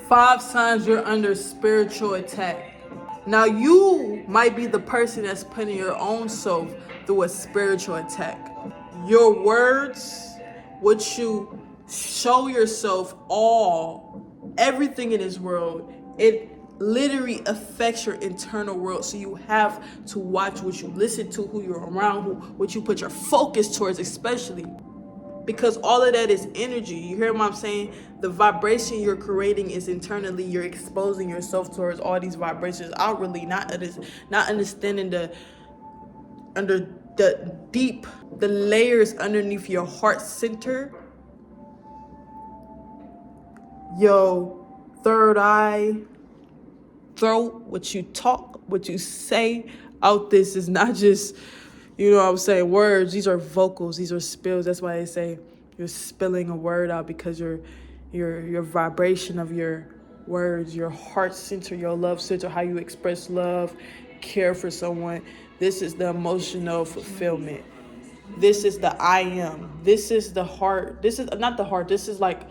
5 signs you're under spiritual attack. Now, you might be the person that's putting your own self through a spiritual attack. Your words, what you show yourself, everything in this world, it literally affects your internal world. So you have to watch what you listen to, who you're around, what you put your focus towards, especially because all of that is energy. You hear what I'm saying? The vibration you're creating is internally. You're exposing yourself towards all these vibrations outwardly, not understanding the layers underneath your heart center, your third eye, throat. What you talk, what you say out this is not just, you know what I'm saying, words. These are vocals, these are spills. That's why they say you're spilling a word out, because your vibration of your words, your heart center, your love center, how you express love, care for someone. This is the emotional fulfillment. This is the I am. This is the heart. This is not the heart. This is like,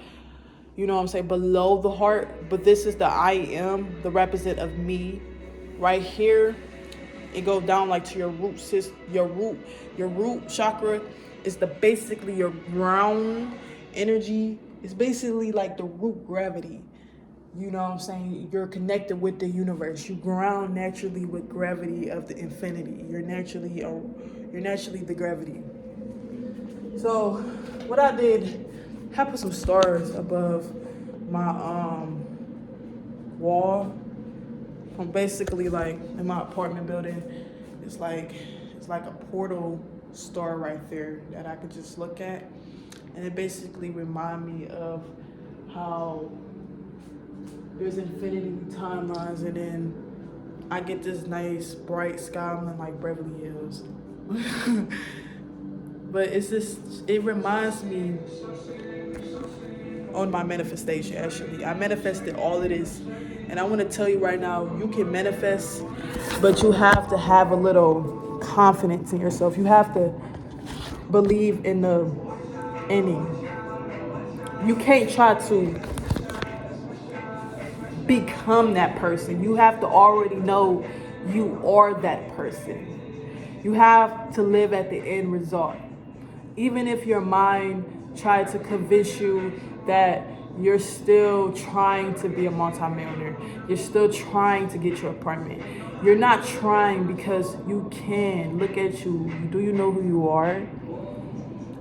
you know what I'm saying, below the heart. But this is the I am, the represent of me. Right here, it goes down like to your root chakra is basically your ground energy. It's basically like the root gravity. You know what I'm saying? You're connected with the universe. You ground naturally with gravity of the infinity. You're naturally the gravity. So what I did, I put some stars above my wall. From basically like in my apartment building, it's like a portal star right there that I could just look at, and it basically remind me of how there's infinity timelines, and then I get this nice bright sky. I'm in like Beverly Hills. But it reminds me on my manifestation. Actually, I manifested all of this, and I want to tell you right now, you can manifest, but you have to have a little confidence in yourself. You have to believe in the inning. You can't try to become that person. You have to already know you are that person. You have to live at the end result. Even if your mind tried to convince you that you're still trying to be a multimillionaire, you're still trying to get your apartment, you're not trying because you can. Look at you. Do you know who you are?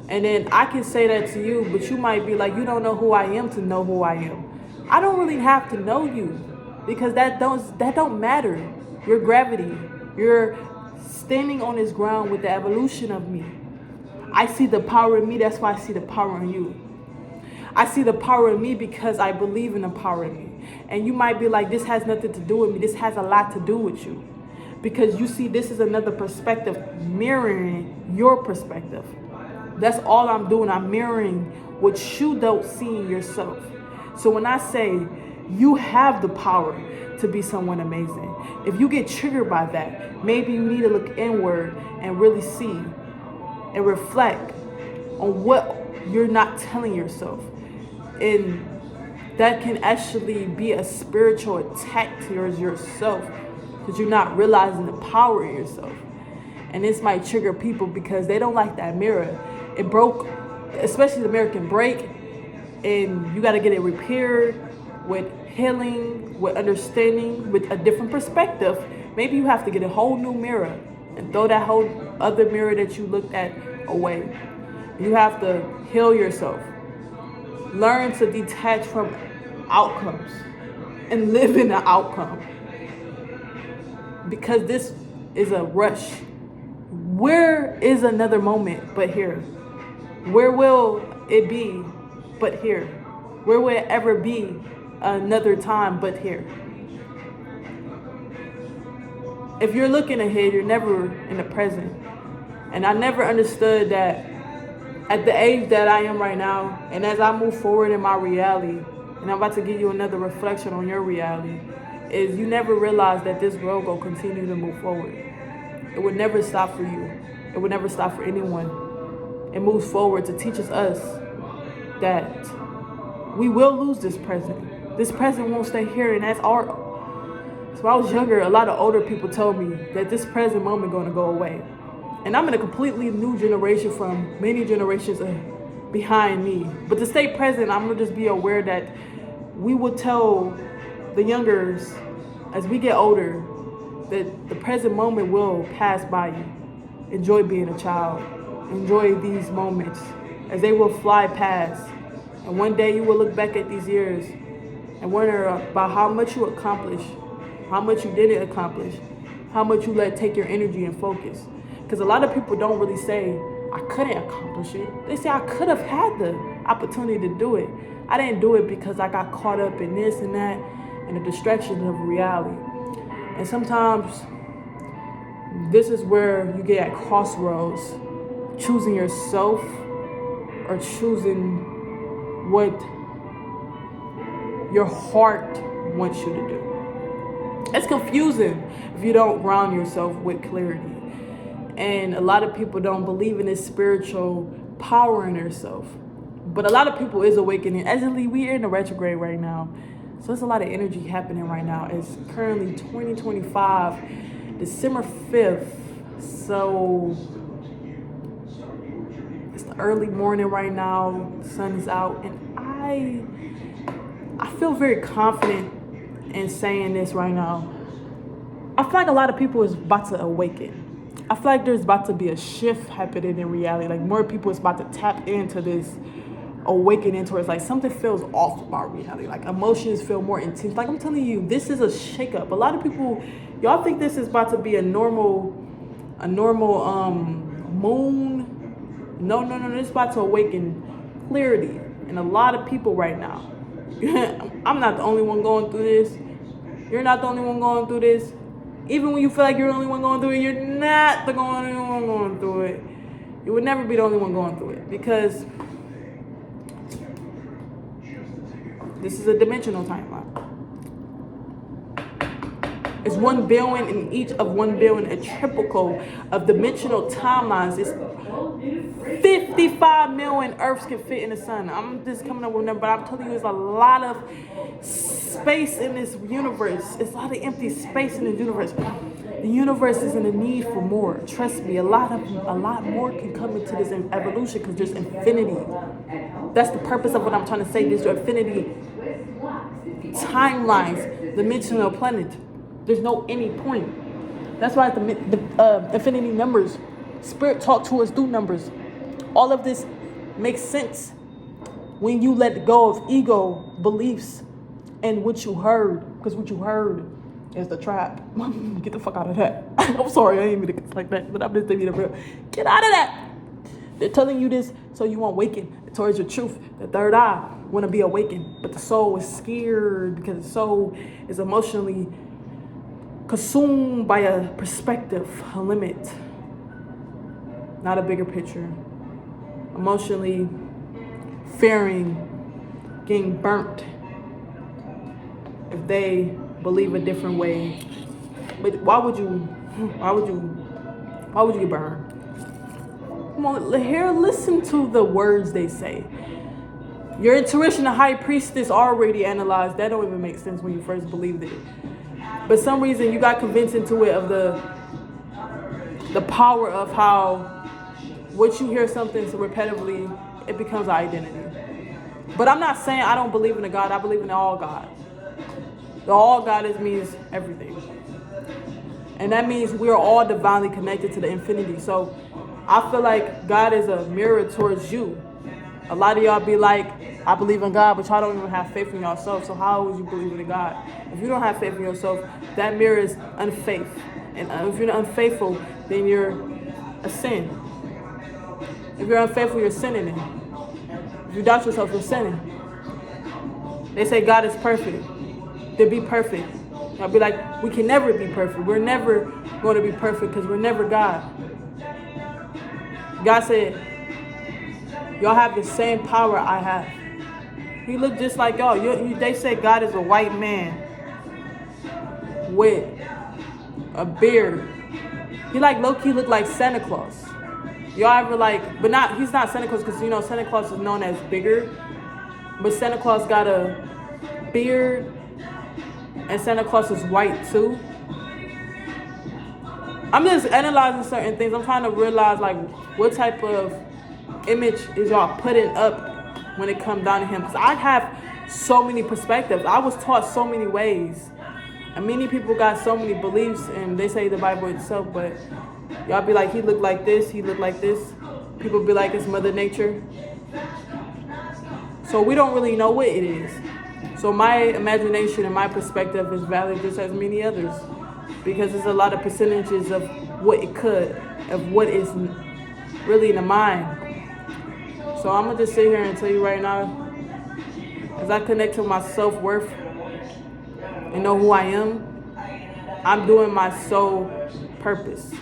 And then I can say that to you, but you might be like, you don't know who I am to know who I am. I don't really have to know you, because that don't matter. You're gravity. You're standing on this ground with the evolution of me. I see the power in me. That's why I see the power in you. I see the power in me because I believe in the power in me. And you might be like, this has nothing to do with me. This has a lot to do with you. Because you see, this is another perspective mirroring your perspective. That's all I'm doing. I'm mirroring what you don't see in yourself. So when I say you have the power to be someone amazing, if you get triggered by that, maybe you need to look inward and really see and reflect on what you're not telling yourself. And that can actually be a spiritual attack towards yourself, because you're not realizing the power in yourself. And this might trigger people because they don't like that mirror. It broke, especially the mirror can break, and you got to get it repaired with healing, with understanding, with a different perspective. Maybe you have to get a whole new mirror and throw that whole other mirror that you looked at away. You have to heal yourself. Learn to detach from outcomes and live in the outcome. Because this is a rush. Where is another moment but here? Where will it be but here? Where will it ever be another time but here? If you're looking ahead, you're never in the present. And I never understood that at the age that I am right now, and as I move forward in my reality, and I'm about to give you another reflection on your reality, is you never realize that this world will continue to move forward. It would never stop for you. It would never stop for anyone. It moves forward to teach us that we will lose this present. This present won't stay here, and that's our. So when I was younger, a lot of older people told me that this present moment going to go away. And I'm in a completely new generation from many generations behind me. But to stay present, I'm going to just be aware that we will tell the youngers as we get older that the present moment will pass by you. Enjoy being a child. Enjoy these moments as they will fly past. And one day you will look back at these years and wonder about how much you accomplished, how much you didn't accomplish, how much you let take your energy and focus. Because a lot of people don't really say, I couldn't accomplish it. They say, I could have had the opportunity to do it. I didn't do it because I got caught up in this and that and the distractions of reality. And sometimes this is where you get at crossroads, choosing yourself or choosing what your heart wants you to do. It's confusing if you don't ground yourself with clarity. And a lot of people don't believe in this spiritual power in themselves. But a lot of people is awakening. Actually, we're in a retrograde right now. So there's a lot of energy happening right now. It's currently 2025, December 5th. So it's the early morning right now. The sun is out. And I feel very confident in saying this right now. I feel like a lot of people is about to awaken. I feel like there's about to be a shift happening in reality. Like more people is about to tap into this awakening towards like something feels off about reality. Like emotions feel more intense. Like I'm telling you, this is a shakeup. A lot of people, y'all think this is about to be a normal moon. No. It's about to awaken clarity in a lot of people right now. I'm not the only one going through this. You're not the only one going through this. Even when you feel like you're the only one going through it, you're not the only one going through it. You would never be the only one going through it because this is a dimensional timeline. It's 1 billion in each of 1 billion, a triple of dimensional timelines. It's 55 million Earths can fit in the sun. I'm just coming up with a number, but I'm telling you, there's a lot of space in this universe. It's a lot of empty space in the universe. The universe is in a need for more. Trust me, a lot more can come into this evolution because there's infinity. That's the purpose of what I'm trying to say. There's infinity timelines, dimensional planet. There's no any point. That's why the infinity numbers, spirit talk to us through numbers. All of this makes sense when you let go of ego beliefs and what you heard, because what you heard is the trap. Get the fuck out of that. I'm sorry, I didn't mean to like that, but I'm just thinking of real. Get out of that. They're telling you this so you won't awaken towards your truth. The third eye want to be awakened, but the soul is scared because the soul is emotionally consumed by a perspective, a limit, not a bigger picture. Emotionally fearing getting burnt if they believe a different way. But why would you get burned? Come on, here, listen to the words they say. Your intuition, the high priestess, already analyzed. That don't even make sense when you first believed it. But some reason you got convinced into it of the power of how once you hear something so repetitively, it becomes an identity. But I'm not saying I don't believe in a God. I believe in the all God. The all God means everything. And that means we are all divinely connected to the infinity. So I feel like God is a mirror towards you. A lot of y'all be like, I believe in God, but y'all don't even have faith in yourself. So how would you believe in God? If you don't have faith in yourself, that mirror is unfaith. And if you're unfaithful, then you're a sin. If you're unfaithful, you're sinning. If you doubt yourself, you're sinning. They say God is perfect. To be perfect. I'll be like, we can never be perfect. We're never going to be perfect because we're never God. God said, y'all have the same power I have. He looked just like y'all. They say God is a white man with a beard. He like low-key look like Santa Claus. Y'all ever like, but not, he's not Santa Claus because, you know, Santa Claus is known as bigger. but Santa Claus got a beard and Santa Claus is white too. I'm just analyzing certain things. I'm trying to realize like what type of image is y'all putting up when it comes down to him. Because I have so many perspectives. I was taught so many ways. And many people got so many beliefs and they say the Bible itself, but y'all be like, he looked like this, he looked like this. People be like, it's Mother Nature. So we don't really know what it is. So my imagination and my perspective is valid just as many others. Because there's a lot of percentages of what it could, of what is really in the mind. So I'm going to just sit here and tell you right now, as I connect to my self-worth and know who I am, I'm doing my soul purpose.